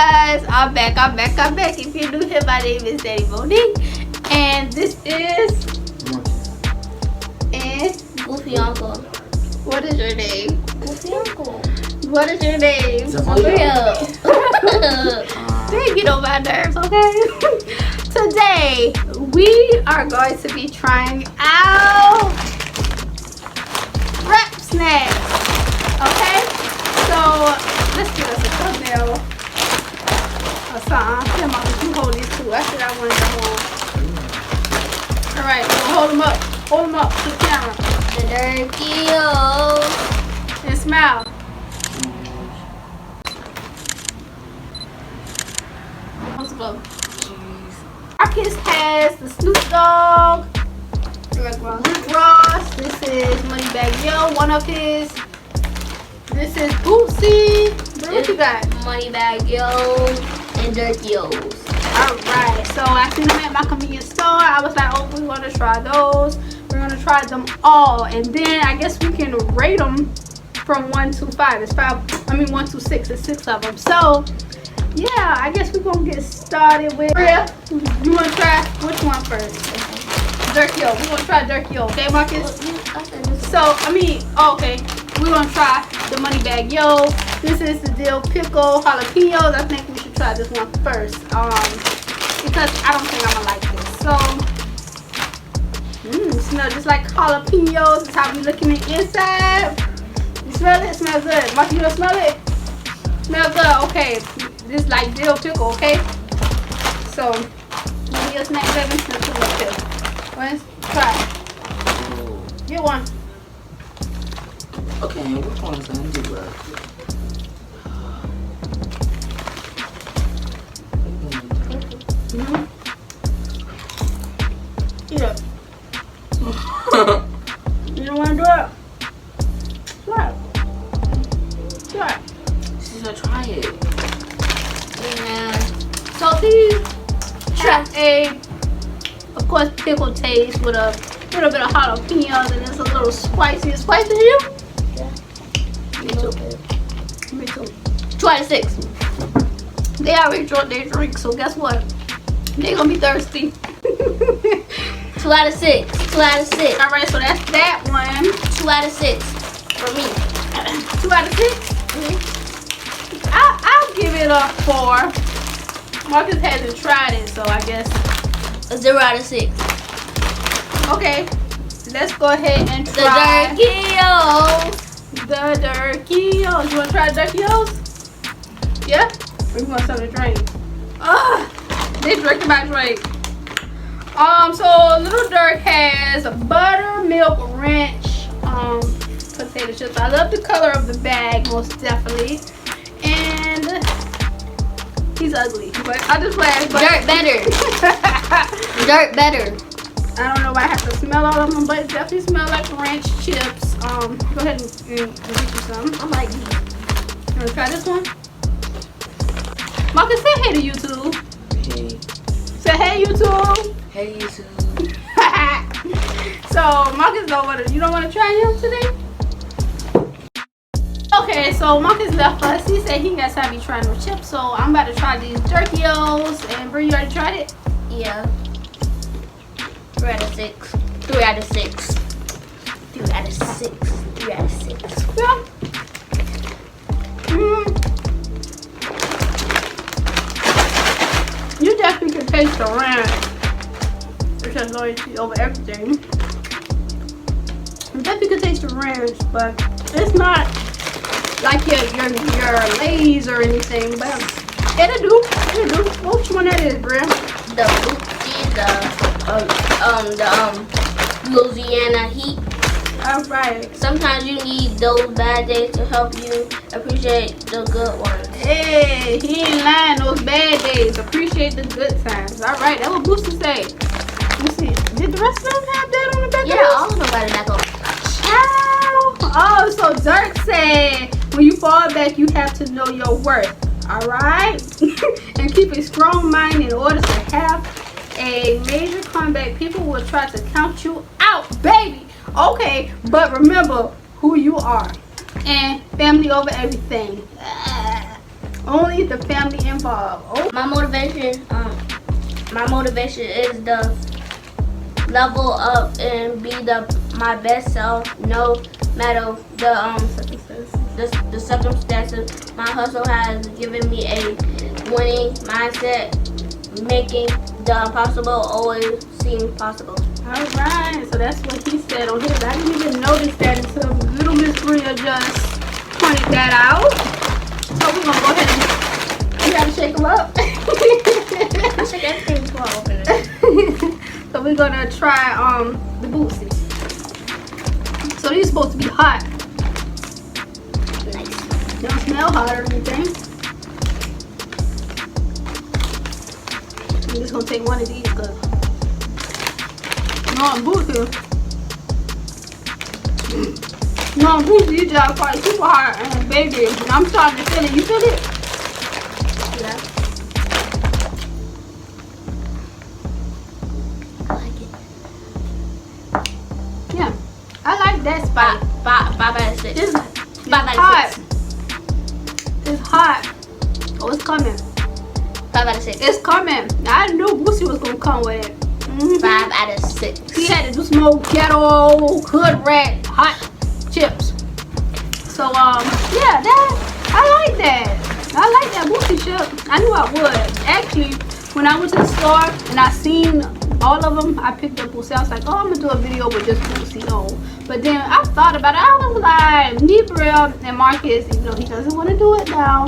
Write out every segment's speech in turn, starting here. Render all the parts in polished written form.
guys, I'm back. If you're new here, my name is Daddy Monique, and this is Goofy Uncle. What is your name? Goofy Uncle. What is your name? Real. They get on my nerves, okay? Today, we are going to be trying out rap snacks, okay? So, let's give us a thumbnail or something. Here, Mom, you hold these two. I said I wanted them on. Alright, so hold them up. Hold them up to the camera. The Durkios. And smile. Let's go. Marcus has the Snoop Dogg. Rick Ross. This is Moneybag Yo, one of his. This is Boosie. What you got? Moneybag Yo and Durkios. Alright, so I seen them at my convenience store. I was like, oh, we want to try those. We're going to try them all. And then I guess we can rate them from 1 to 5. It's 1 to 6. It's 6 of them. So, yeah, I guess we're going to get started with. Rhea, you want to try which one first? Durkio. We're going to try Durkio. Okay, Marcus? So, okay. We're going to try the Moneybag Yo. This is the dill pickle jalapenos. I think we should try this one first. Because I don't think I'm going to like this. So, smell just like jalapenos. That's how we looking at inside. You smell it? It smells good. Mark, you don't smell it? Smell good. Okay. This is like dill pickle, okay? So, give me a snack, baby. Let's do this. Let's try. Get one. Okay, which one is gonna do that? Eat it. You don't want to do it? Try it. Try it. She's gonna try it. Yeah. So these have a, of course, pickle taste with a little bit of jalapenos, and it's a little spicy. It's spicy to you? Yeah. Me too. Me too. 2 out of 6. They already drunk their drink, so guess what? They're gonna be thirsty. 2 out of 6. 2 out of 6. Alright, so that's that one. 2 out of 6 for me. 2 out of 6? I'll give it a 4. Marcus hasn't tried it, so I guess A 0 out of 6. okay. Let's go ahead and try The Durkios. the Durkios. You wanna try the Durkios? Yeah? Or you want something to drink? They drinking my drink. So Lil Durk has a buttermilk ranch potato chips. I love the color of the bag, most definitely. And he's ugly, but I just laughed. Dirt better. Dirt better. I don't know why I have to smell all of them, but it definitely smells like ranch chips. Go ahead and get you some. I like these. You wanna try this one? Marcus, say hey to YouTube. Hey. Say hey YouTube. Hey, YouTube. So Marcus you don't want to try him today? Okay, so Marcus left us. He said he got time to try no chips, so I'm about to try these Durkios. And Brie, you already tried it? Yeah. 3 out of 6. 3 out of 6. 3 out of 6. 3 out of 6. Yeah. You definitely can taste the ranch, which has loyalty over everything. You definitely can taste the ranch, but it's not like your Lay's or anything. But it'll do. Which one that is, Bria? The Boosie, the Louisiana heat. Alright. Sometimes you need those bad days to help you appreciate the good ones. Hey, he ain't lying. Those bad days. Appreciate the good times. Alright, that's what Boosie say. You see, did the rest of them have that on the back? Yeah, all of them got it back on. Oh, so Durk said when you fall back, you have to know your worth. Alright? And keep a strong mind in order to have a major comeback. People will try to count you out, baby. Okay, but remember who you are. And family over everything. Only the family involved. Oh. My motivation is the level up and be my best self, no matter the circumstances. My hustle has given me a winning mindset, making the impossible always seem possible. Alright, so that's what he said on his. I didn't even notice that until little Miss Bria just pointed that out. So we're gonna go ahead and you gotta shake them up. I shake everything before I open it. So we're gonna try the Boosie. So these supposed to be hot. Nice. They don't smell hot or anything. I'm just gonna take one of these because Boosie, you just quite super hot and baby. And I'm starting to feel it. You feel it? Yeah. I like it. Yeah. I like that spice. 5 out of 6. It's 5 out hot. of 6. It's hot. Oh, it's coming. 5 out of 6. It's coming. I knew Boosie was gonna come with it. 5 out of 6. He had to do some old ghetto hood rat hot chips. So yeah, I like that. I like that Boosie chip. I knew I would. Actually, when I went to the store and I seen all of them, I picked up Boosie. I was like, oh, I'm gonna do a video with just Boosie on. But then I thought about it. I was like, Nebra and Marcus, even though he doesn't want to do it now,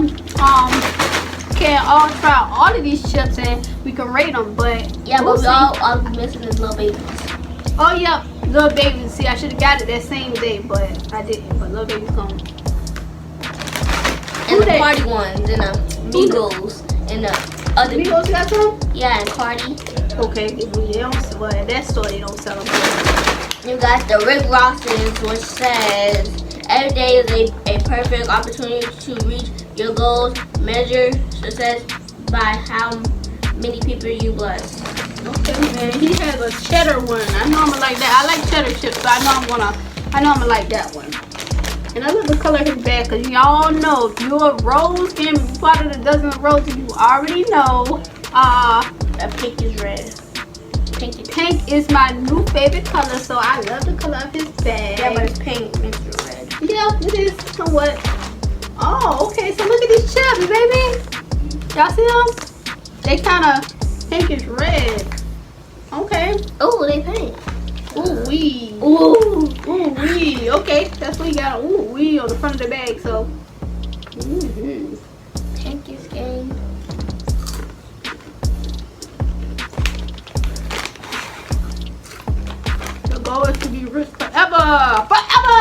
can all try all of these chips and we can rate them. But Yeah, but we all missing is little babies. oh yeah, little baby. See, I should have got it that same day, but I didn't. But little baby's gone. And the party ones, and the Migos, and the other Migos got some? Yeah, and Cardi. Okay, they don't. Well, at that store they don't sell them. You got the Rick Rosses, which says every day is a perfect opportunity to reach your goals. Measure success by how many people you bless. Okay, man. He has a cheddar one. I know I'm gonna like that. I like cheddar chips, so I know I'm gonna like that one. And I love the color of his bag, cause y'all know if you're a rose and part of the dozen of roses, you already know. The pink is red. Pink is my new favorite color, so I love the color of his bag. Yeah, but it's pink mixed with red. Yeah, it is somewhat. Oh, okay. So look at these chips, baby. Y'all see them? They kind of pinkish red. Okay. Oh, they pink. Ooh wee. Ooh. Ooh wee. Okay, that's what you got. Ooh wee on the front of the bag. So. Pink is game. The goal is to be rich forever. Forever.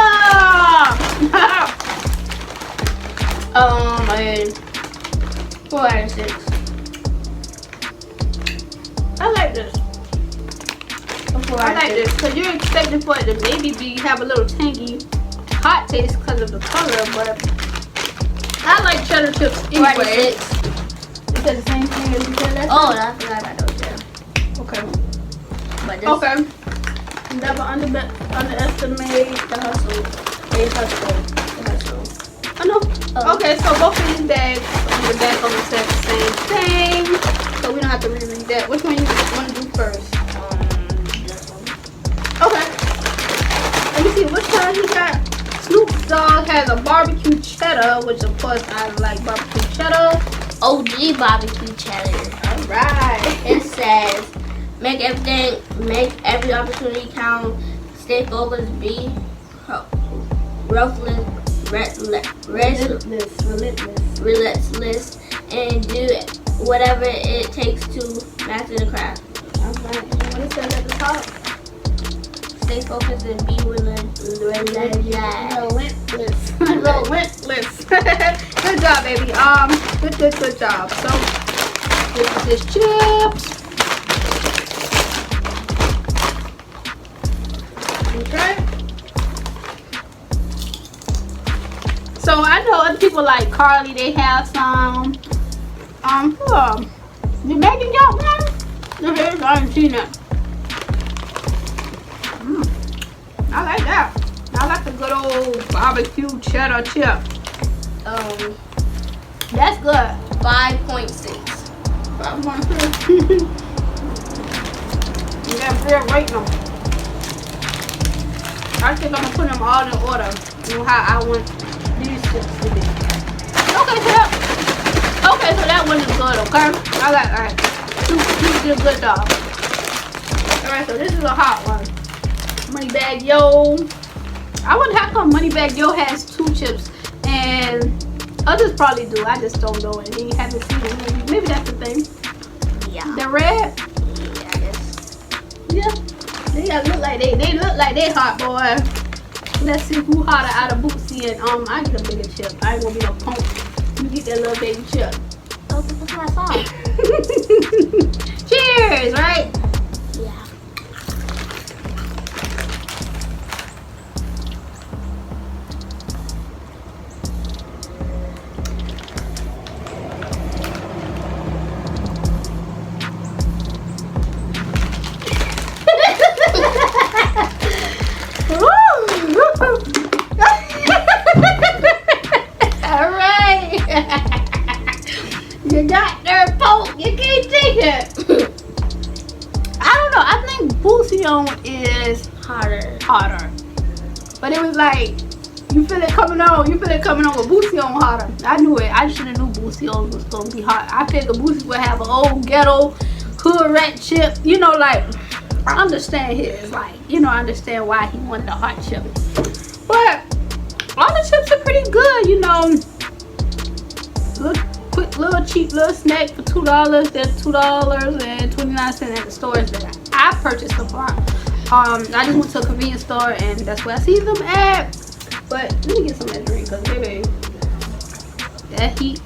And 4 out of 6. I like this. I like this because you're expecting for it to maybe have a little tangy, hot taste because of the color, but I like cheddar chips anyway. Is that the same thing as you said last Oh, I forgot about those. Yeah. Okay. But this Okay. Never underestimate the hustle. The hustle. I know. Oh. Okay, so both of these bags on the back of the set the same thing. So we don't have to reread that. Which one you want to do first? This one. Okay. Let me see which one you got. Snoop Dogg has a barbecue cheddar, which of course I like barbecue cheddar. OG barbecue cheddar. Alright. It says, make every opportunity count, stay focused, be relentless, and do whatever it takes to master the craft. Alright. And what it says at the top? Stay focused and be relentless. Relentless. Good job, baby. Good job. So this chips. Okay. So I know other people like Carly, they have some. Did Megan got one? No, I haven't seen that. I like that. I like the good old barbecue cheddar chip. That's good. 5.6. You got real rating them. I think I'm gonna put them all in order. You know how I want these chips to be. Okay, so that one is good, okay? Alright. You did a good job. Alright, so this is a hot one. Money Bag Yo. I wonder how come Money Bag Yo has 2 chips and others probably do. I just don't know it. They haven't seen it. Maybe that's the thing. Yeah. The red. Yeah. They look like they hot, boy. Let's see who hotter out of Boosie and I get a bigger chip. I ain't gonna be no punk. You get that little baby chip. Oh, this is my song. Cheers, right? Yeah. Alright. You got their poke. You can't take it. I don't know. I think Boosie is hotter. But it was like, you feel it coming on. With Boosie on hotter. I knew it. I should have knew Boosie on was going to be hot. I figured Boosie would have an old ghetto hood rat chip. You know, like, I understand his. Like, you know, I understand why he wanted a hot chip. But all the chips are pretty good, you know. Quick little cheap little snack for $2. They're $2.29 at the stores that I purchased them from. I just went to a convenience store and that's where I see them at. But let me get some of that drink because baby, that heat.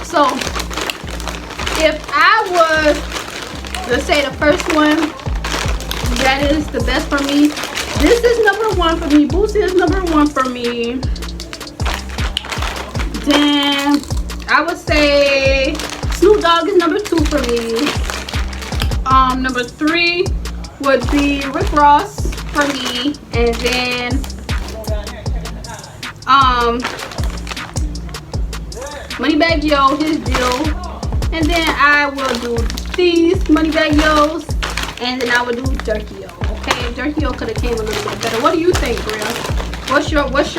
So if I was to say the first one that is the best for me, this is number 1 for me. Boosie is number 1 for me. Then I would say Snoop Dogg is number 2 for me. Number 3 would be Rick Ross for me, and then Money Bag Yo, his deal, and then I will do these Money Bag Yo's, and then I will do Durky Yo. Okay, Durky Yo could have came a little bit better. What do you think, Bria? What's your what is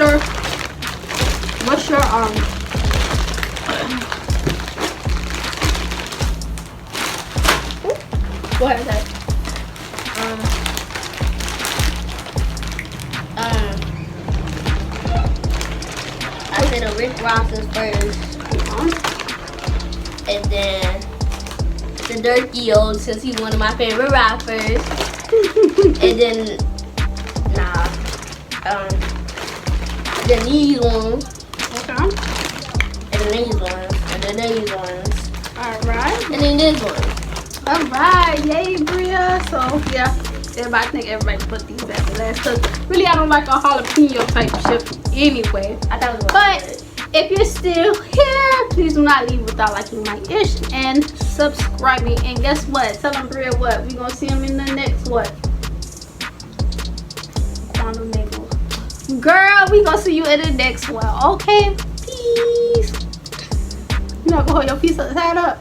that? I said the Rick Ross is first. And then the Durky Yo, since he's one of my favorite rappers. And then then these ones. Okay. And then these ones. And then these ones. Alright. And then this one. Alright, yay Bria. So yeah, I think everybody put these at the last. Cause really I don't like a jalapeno type chip anyway. I thought it was But if you're still here, please do not leave without liking my ish and subscribing. And guess what? Tell them Bria what? We gonna see them in the next what? Quantum Nagel. Girl, we gonna see you in the next one. Okay? Peace. You not gonna hold your piece of that up?